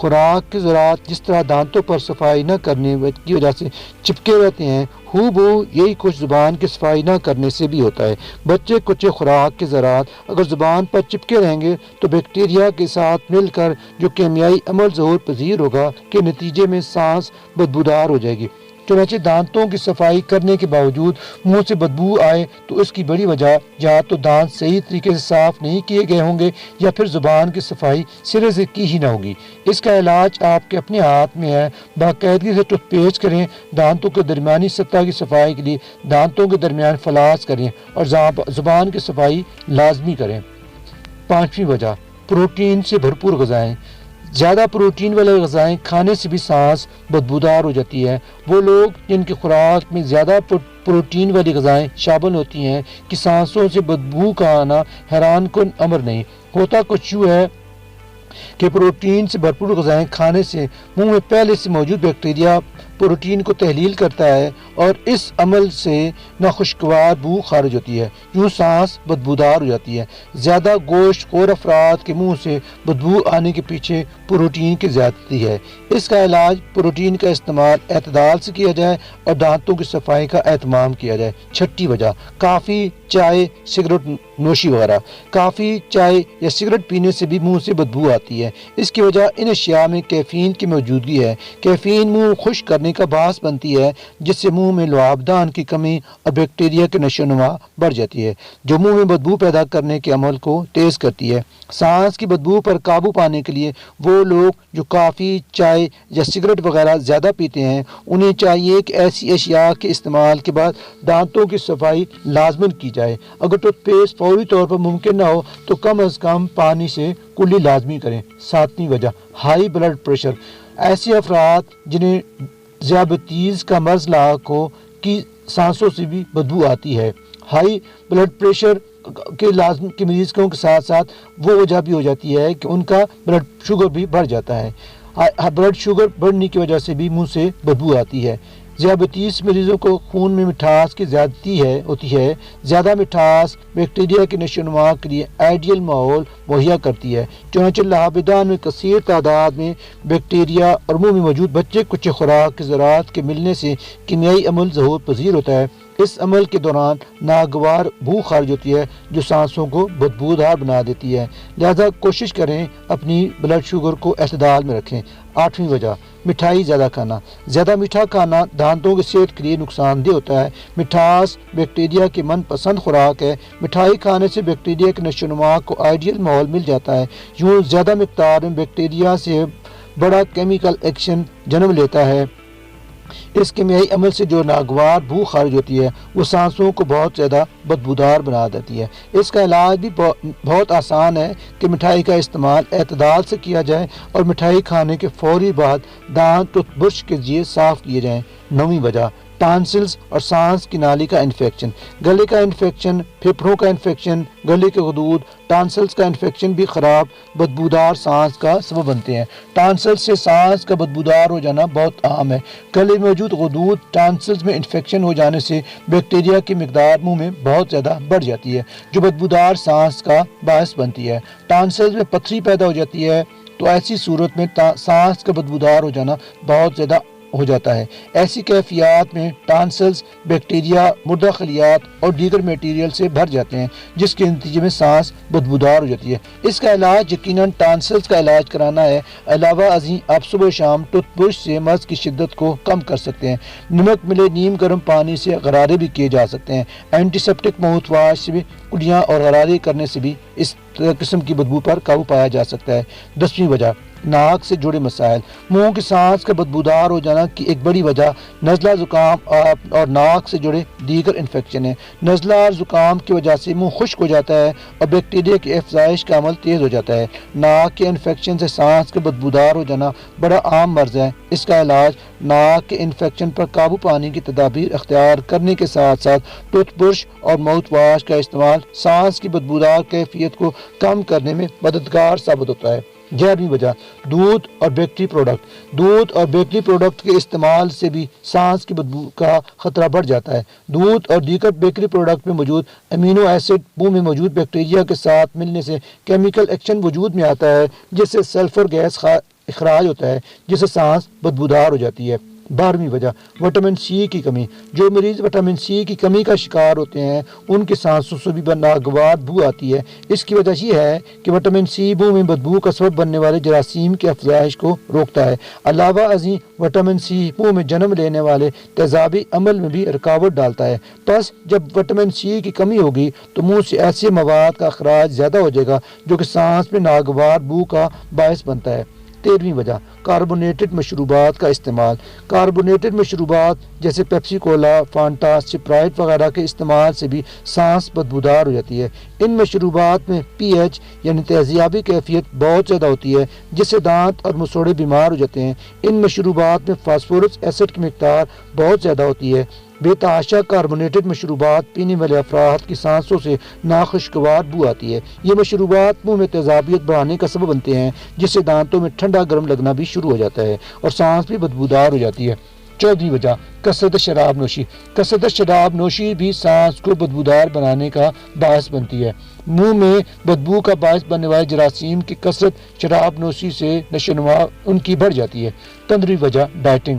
خوراک کے ذرات جس طرح دانتوں پر صفائی نہ کرنے کی وجہ سے چپکے رہتے ہیں، ہو بو یہی کچھ زبان کی صفائی نہ کرنے سے بھی ہوتا ہے۔ بچے کچے خوراک کے ذرات اگر زبان پر چپکے رہیں گے تو بیکٹیریا کے ساتھ مل کر جو کیمیائی عمل ظہور پذیر ہوگا کے نتیجے میں سانس بدبودار ہو جائے گی۔ چنانچہ دانتوں کی صفائی کرنے کے باوجود منہ سے بدبو آئے تو اس کی بڑی وجہ یا تو دانت صحیح طریقے سے صاف نہیں کیے گئے ہوں گے یا پھر زبان کی صفائی سرے سے کی ہی نہ ہوگی۔ اس کا علاج آپ کے اپنے ہاتھ میں ہے۔ باقاعدگی سے ٹوتھ پیسٹ کریں، دانتوں کے درمیانی سطح کی صفائی کے لیے دانتوں کے درمیان فلاس کریں اور زبان کی صفائی لازمی کریں۔ پانچویں وجہ، پروٹین سے بھرپور غذائیں۔ زیادہ پروٹین والے غذائیں کھانے سے بھی سانس بدبودار ہو جاتی ہے۔ وہ لوگ جن کی خوراک میں زیادہ پروٹین والی غذائیں شامل ہوتی ہیں کہ سانسوں سے بدبو کا آنا حیران کن امر نہیں۔ ہوتا کچھ یوں ہے کہ پروٹین سے بھرپور غذائیں کھانے سے منہ میں پہلے سے موجود بیکٹیریا پروٹین کو تحلیل کرتا ہے اور اس عمل سے ناخوشگوار بو خارج ہوتی ہے، یوں سانس بدبودار ہو جاتی ہے۔ زیادہ گوشت خور افراد کے منہ سے بدبو آنے کے پیچھے پروٹین کی زیادتی ہے۔ اس کا علاج پروٹین کا استعمال اعتدال سے کیا جائے اور دانتوں کی صفائی کا اہتمام کیا جائے۔ چھٹی وجہ، کافی، چائے، سگریٹ نوشی وغیرہ۔ کافی، چائے یا سگریٹ پینے سے بھی منہ سے بدبو آتی ہے۔ اس کی وجہ ان اشیاء میں کیفین کی موجودگی ہے۔ کیفین منہ خشک کرنے کا باعث بنتی ہے جس سے منہ میں لعابدان کی کمی اور بیکٹیریا کی نشو و نما بڑھ جاتی ہے جو منہ میں بدبو پیدا کرنے کے عمل کو تیز کرتی ہے۔ سانس کی بدبو پر قابو پانے کے لیے وہ لوگ جو کافی، چائے یا سگریٹ وغیرہ زیادہ پیتے ہیں انہیں چاہیے کہ ایسی اشیاء کے استعمال کے بعد دانتوں کی صفائی لازماً کی جائے۔ اگر ٹوتھ پیسٹ فوری طور پر ممکن نہ ہو تو کم از کم پانی سے کلی لازمی کریں۔ ساتویں وجہ، ہائی بلڈ پریشر۔ ایسے افراد جنہیں ذیابیطیز کا مرض لاحق ہو کی سانسوں سے بھی بدبو آتی ہے۔ ہائی بلڈ پریشر کے مریضوں کے ساتھ ساتھ وہ وجہ بھی ہو جاتی ہے کہ ان کا بلڈ شوگر بھی بڑھ جاتا ہے۔ بلڈ شوگر بڑھنے کی وجہ سے بھی منہ سے بدبو آتی ہے۔ ذیابیطیز مریضوں کو خون میں مٹھاس کی زیادتی ہوتی ہے۔ زیادہ مٹھاس بیکٹیریا کی نشو و نما کے لیے آئیڈیل ماحول مہیا کرتی ہے۔ چنانچہ لعابدان میں کثیر تعداد میں بیکٹیریا اور منہ میں موجود بچے کچے خوراک کے ذرات کے ملنے سے کیمیائی عمل ظہور پذیر ہوتا ہے۔ اس عمل کے دوران ناگوار بو خارج ہوتی ہے جو سانسوں کو بدبودار بنا دیتی ہے۔ لہذا کوشش کریں اپنی بلڈ شوگر کو اعتدال میں رکھیں۔ آٹھویں وجہ، مٹھائی زیادہ کھانا۔ زیادہ میٹھا کھانا دانتوں کی صحت کے لیے نقصان دہ ہوتا ہے۔ مٹھاس بیکٹیریا کی من پسند خوراک ہے۔ مٹھائی کھانے سے بیکٹیریا کی نشو و نما کو آئیڈیل ماحول مل جاتا ہے۔ یوں زیادہ مقدار میں بیکٹیریا سے بڑا کیمیکل ایکشن جنم لیتا ہے۔ اس کیمیائی عمل سے جو ناگوار بو خارج ہوتی ہے وہ سانسوں کو بہت زیادہ بدبودار بنا دیتی ہے۔ اس کا علاج بھی بہت آسان ہے کہ مٹھائی کا استعمال اعتدال سے کیا جائے اور مٹھائی کھانے کے فوری بعد دانت ٹوتھ برش کے ذریعے صاف کیے جائیں۔ نویں وجہ، ٹانسلز اور سانس کی نالی کا انفیکشن۔ گلے کا انفیکشن، پھیپھڑوں کا انفیکشن، گلے کے غدود، ٹانسلز کا انفیکشن بھی خراب بدبودار سانس کا سبب بنتے ہیں۔ ٹانسلز سے سانس کا بدبودار ہو جانا بہت عام ہے۔ گلے میں موجود غدود ٹانسلز میں انفیکشن ہو جانے سے بیکٹیریا کی مقدار منہ میں بہت زیادہ بڑھ جاتی ہے جو بدبودار سانس کا باعث بنتی ہے۔ ٹانسلز میں پتھری پیدا ہو جاتی ہے تو ایسی صورت میں سانس کا بدبودار ہو جانا بہت زیادہ ہو جاتا ہے۔ ایسی کیفیات میں ٹانسلز بیکٹیریا، مردہ خلیات اور دیگر میٹیریل سے بھر جاتے ہیں جس کے نتیجے میں سانس بدبودار ہو جاتی ہے۔ اس کا علاج یقیناً ٹانسلز کا علاج کرانا ہے۔ علاوہ ازیں آپ صبح و شام ٹوتھ برش سے مرض کی شدت کو کم کر سکتے ہیں۔ نمک ملے نیم گرم پانی سے غرارے بھی کیے جا سکتے ہیں۔ اینٹی سیپٹک ماؤتھ واش سے بھی کلیاں اور غرارے کرنے سے بھی اس قسم کی بدبو پر قابو پایا جا سکتا ہے۔ 10ویں وجہ، ناک سے جڑے مسائل۔ منہ کی سانس کا بدبودار ہو جانا کی ایک بڑی وجہ نزلہ، زکام اور ناک سے جڑے دیگر انفیکشن ہے۔ نزلہ اور زکام کی وجہ سے منہ خشک ہو جاتا ہے اور بیکٹیریا کی افزائش کا عمل تیز ہو جاتا ہے۔ ناک کے انفیکشن سے سانس کا بدبودار ہو جانا بڑا عام مرض ہے۔ اس کا علاج ناک کے انفیکشن پر قابو پانے کی تدابیر اختیار کرنے کے ساتھ ساتھ ٹوتھ برش اور ماؤتھ واش کا استعمال سانس کی بدبودار کیفیت کو کم کرنے میں مددگار ثابت ہوتا ہے۔ 11ویں وجہ، دودھ اور بیکری پروڈکٹ۔ دودھ اور بیکری پروڈکٹ کے استعمال سے بھی سانس کی بدبو کا خطرہ بڑھ جاتا ہے۔ دودھ اور دیگر بیکری پروڈکٹ میں موجود امینو ایسڈ منہ میں موجود بیکٹیریا کے ساتھ ملنے سے کیمیکل ایکشن وجود میں آتا ہے جس سے سلفر گیس اخراج ہوتا ہے جس سے سانس بدبودار ہو جاتی ہے۔ 12ویں وجہ وٹامن سی کی کمی۔ جو مریض وٹامن سی کی کمی کا شکار ہوتے ہیں ان کی سانسوں سے بھی ناگوار بو آتی ہے۔ اس کی وجہ یہ ہے کہ وٹامن سی منہ میں بدبو کا سبب بننے والے جراثیم کی افزائش کو روکتا ہے۔ علاوہ ازیں وٹامن سی منہ میں جنم لینے والے تیزابی عمل میں بھی رکاوٹ ڈالتا ہے۔ بس جب وٹامن سی کی کمی ہوگی تو منہ سے ایسے مواد کا اخراج زیادہ ہو جائے گا جو کہ سانس میں ناگوار بو کا باعث بنتا ہے۔ 13ویں وجہ کاربونیٹڈ مشروبات کا استعمال۔ کاربونیٹڈ مشروبات جیسے پیپسی کولا، فانٹا، سپرائٹ وغیرہ کے استعمال سے بھی سانس بدبودار ہو جاتی ہے۔ ان مشروبات میں پی ایچ یعنی تیزابی کیفیت بہت زیادہ ہوتی ہے جس سے دانت اور مسوڑھے بیمار ہو جاتے ہیں۔ ان مشروبات میں فاسفورس ایسڈ کی مقدار بہت زیادہ ہوتی ہے۔ بے تحاشا کاربونیٹڈ مشروبات پینے والے افراد کی سانسوں سے ناخوشگوار بو آتی ہے۔ یہ مشروبات منہ میں تیزابیت بڑھانے کا سبب بنتے ہیں جس سے دانتوں میں ٹھنڈا گرم لگنا بھی شروع ہو جاتا ہے اور سانس بھی بدبودار ہو جاتی ہے۔ 14ویں وجہ کثرت شراب نوشی۔ کثرت شراب نوشی بھی سانس کو بدبودار بنانے کا باعث بنتی ہے۔ منہ میں بدبو کا باعث بننے والے جراثیم کی کثرت شراب نوشی سے نشوونما ان کی بڑھ جاتی ہے۔ 15ویں وجہ ڈائٹنگ۔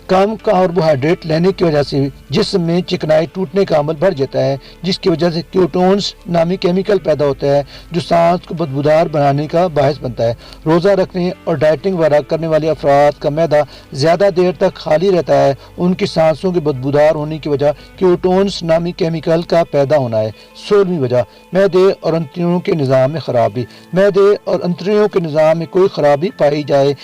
کم کاربوہائیڈریٹ لینے کی وجہ سے جسم میں چکنائی ٹوٹنے کا عمل بڑھ جاتا ہے جس کی وجہ سے کیٹونز نامی کیمیکل پیدا ہوتا ہے جو سانس کو بدبودار بنانے کا باعث بنتا ہے۔ روزہ رکھنے اور ڈائٹنگ وغیرہ کرنے والے افراد کا معدہ زیادہ دیر تک خالی رہتا ہے، ان کی سانسوں کے بدبودار ہونے کی وجہ کیٹونز نامی کیمیکل کا پیدا ہونا ہے۔ 16ویں وجہ معدے اور انتڑیوں کے نظام میں خرابی۔ معدے اور انتڑیوں کے نظام میں کوئی خرابی پائی جائے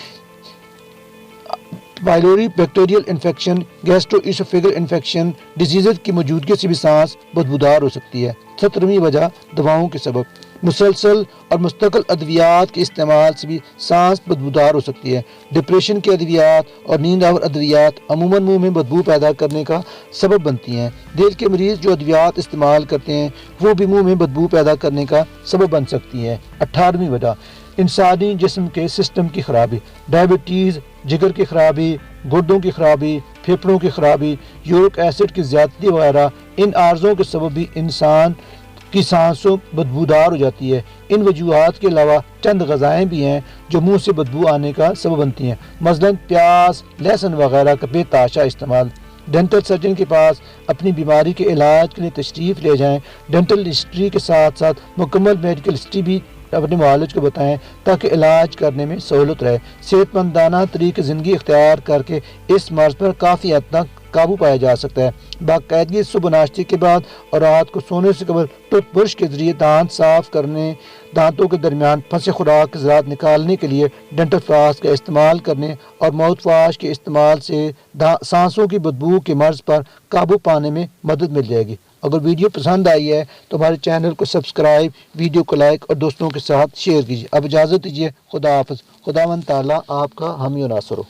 pylori bacterial infection, gastro oesophageal infection diseases کی موجودگی سے بھی سانس بدبودار ہو سکتی ہے۔ 17ویں وجہ دواؤں کے سبب۔ مسلسل اور مستقل ادویات کے استعمال سے بھی سانس بدبودار ہو سکتی ہے۔ ڈپریشن کے ادویات اور نیند آور ادویات عموماً منہ میں بدبو پیدا کرنے کا سبب بنتی ہیں۔ دل کے مریض جو ادویات استعمال کرتے ہیں وہ بھی منہ میں بدبو پیدا کرنے کا سبب بن سکتی ہیں۔ 18ویں وجہ انسانی جسم کے سسٹم کی خرابی۔ ڈائبٹیز، جگر کی خرابی، گردوں کی خرابی، پھیپھڑوں کی خرابی، یورک ایسڈ کی زیادتی وغیرہ ان عارضوں کے سبب بھی انسان کی سانسوں بدبودار ہو جاتی ہے۔ ان وجوہات کے علاوہ چند غذائیں بھی ہیں جو منہ سے بدبو آنے کا سبب بنتی ہیں، مثلاً پیاز، لہسن وغیرہ کا بے تحاشا استعمال۔ ڈینٹل سرجن کے پاس اپنی بیماری کے علاج کے لیے تشریف لے جائیں۔ ڈینٹل ہسٹری کے ساتھ ساتھ مکمل میڈیکل ہسٹری بھی اپنے معالج کو بتائیں تاکہ علاج کرنے میں سہولت رہے۔ صحت مندانہ طریقے زندگی اختیار کر کے اس مرض پر کافی حد تک قابو پایا جا سکتا ہے۔ باقاعدگی صبح ناشتے کے بعد اور رات کو سونے سے قبل ٹوتھ برش کے ذریعے دانت صاف کرنے، دانتوں کے درمیان پھنسے خوراک کے ذرات نکالنے کے لیے ڈینٹل فلاس کا استعمال کرنے اور ماؤتھ واش کے استعمال سے سانسوں کی بدبو کے مرض پر قابو پانے میں مدد مل جائے گی۔ اگر ویڈیو پسند آئی ہے تو ہمارے چینل کو سبسکرائب، ویڈیو کو لائک اور دوستوں کے ساتھ شیئر کیجیے۔ اب اجازت دیجیے، خدا حافظ۔ خداوند تعالیٰ آپ کا حامی و ناصر ہو۔